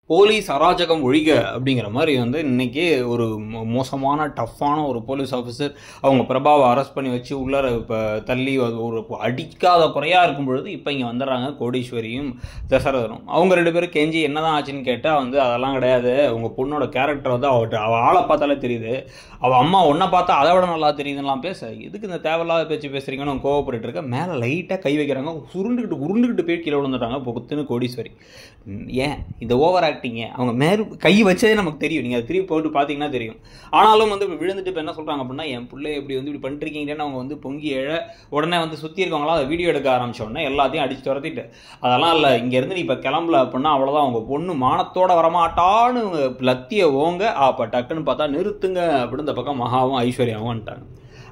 Police அராஜகம் ஒழிக அப்படிங்கிற மாதிரி வந்து இன்றைக்கி ஒரு மோசமான டஃப்பான ஒரு போலீஸ் ஆஃபீஸர் அவங்க பிரபாவை அரெஸ்ட் பண்ணி வச்சு உள்ளார இப்போ தள்ளி ஒரு அடிக்காத குறையாக இருக்கும் பொழுது இப்போ இங்கே வந்துடுறாங்க கோடீஸ்வரியும் தசரதனும். அவங்க ரெண்டு பேரும் கெஞ்சி என்ன தான் ஆச்சுன்னு கேட்டால் வந்து அதெல்லாம் கிடையாது, உங்கள் பொண்ணோட கேரக்டர் வந்து அவள் ஆளை பார்த்தாலே தெரியுது, அவள் அம்மா ஒன்றை பார்த்தா அதை விட நல்லா தெரியுதுலாம் பேச, எதுக்கு இந்த தேவையில்லாத பேச்சு பேசுகிறீங்கன்னு அவங்க கோவப்பட்டு இருக்க மேலே லைட்டாக கை வைக்கிறாங்க, உருண்டுக்கிட்டு போய் கீழே விழுந்துட்டாங்க பொத்துன்னு கோடீஸ்வரி. ஏன் இந்த ஓவர் ஆக்டிங்க, அவங்க கை வச்சதே நமக்கு தெரியும், நீங்கள் அதை திருப்பி போட்டு பார்த்தீங்கன்னா தெரியும். ஆனாலும் வந்து விழுந்துட்டு இப்போ என்ன சொல்கிறாங்க அப்படின்னா, என் பிள்ளை எப்படி வந்து இப்படி பண்ணிருக்கீங்கன்னு அவங்க வந்து பொங்கி எழ உடனே வந்து சுற்றி இருக்கவங்களாம் அதை வீடியோ எடுக்க ஆரம்பிச்ச உடனே எல்லாத்தையும் அடிச்சு துரத்திட்டு அதெல்லாம் இல்லை, இங்கேருந்து நீ இப்போ கிளம்பல அப்படின்னா அவ்வளோதான், அவங்க பொண்ணு மானத்தோட வரமாட்டான்னு லத்திய ஓங்க அப்போ டக்குன்னு பார்த்தா நிறுத்துங்க அப்படின்னு இந்த பக்கம் மகாவும் ஐஸ்வர்யாவும் வந்துட்டாங்க.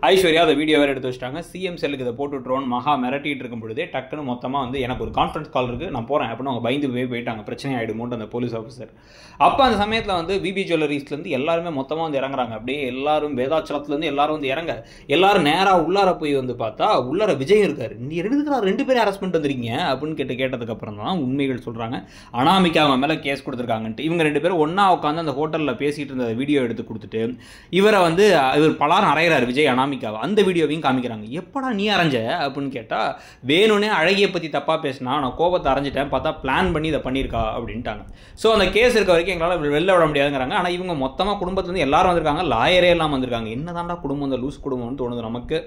ஐஸ்வர்யா அதை வீடியோ வேறு எடுத்து வச்சிட்டாங்க. சிஎம் செல்லுக்கு இதை போட்டு விட்ருவோன்னு மகா மிரட்டிட்டு இருக்கும் பொழுதே டக்குன்னு மொத்தமாக வந்து எனக்கு ஒரு கான்ஃபரன்ஸ் கால் இருக்குது, நான் போகிறேன் அப்படின்னு அவங்க பயந்து போயிட்டாங்க, பிரச்சனை ஆகிடுமோட்டு அந்த போலீஸ் ஆஃபீஸர். அப்போ அந்த சமயத்தில் வந்து விபி ஜுவல்லரிஸ்லேருந்து எல்லாருமே மொத்தமாக வந்து இறங்குறாங்க. அப்படியே எல்லாரும் வேதாச்சலத்துலேருந்து எல்லாரும் வந்து இறங்க எல்லாரும் நேராக உள்ளார போய் வந்து பார்த்தா உள்ளார விஜய் இருக்காரு. நீ ரெண்டு பேரும் அரெஸ்ட் பண்ணிட்டு வந்துருக்கீங்க அப்படின்னு கேட்டதுக்கப்புறம் தான் உண்மைகள் சொல்கிறாங்க. அனாமிகா அவங்க மேலே கேஸ் கொடுத்துருக்காங்கன்ட்டு இவங்க ரெண்டு பேரும் ஒன்றா உட்காந்து அந்த ஹோட்டலில் பேசிகிட்டு இருந்த வீடியோ எடுத்து கொடுத்துட்டு இவரை வந்து இவர் பலாரும் அறையிறாரு விஜய் அனாமிகாவை. அந்த வீடியோவையும் காமிக்கிறாங்க. எப்படா நீ அரைஞ்ச அப்படின்னு கேட்டால் வேணும்னே அழகிய பற்றி தப்பாக பேசினா நான் கோபத்தை அரைஞ்சிட்டேன், பார்த்தா பிளான் பண்ணி இதை பண்ணியிருக்கா அப்படின்ட்டாங்க. ஸோ அந்த கேஸ் இருக்க வரைக்கும் எங்களால் வெளில விட முடியாதுங்கிறாங்க. ஆனால் இவங்க மொத்தமாக குடும்பத்துலேருந்து எல்லாரும் வந்திருக்காங்க, லாயரே எல்லாம் வந்திருக்காங்க. என்ன தாண்டா குடும்பம், இந்த லூஸ் குடும்பம்னு தோணுது நமக்கு.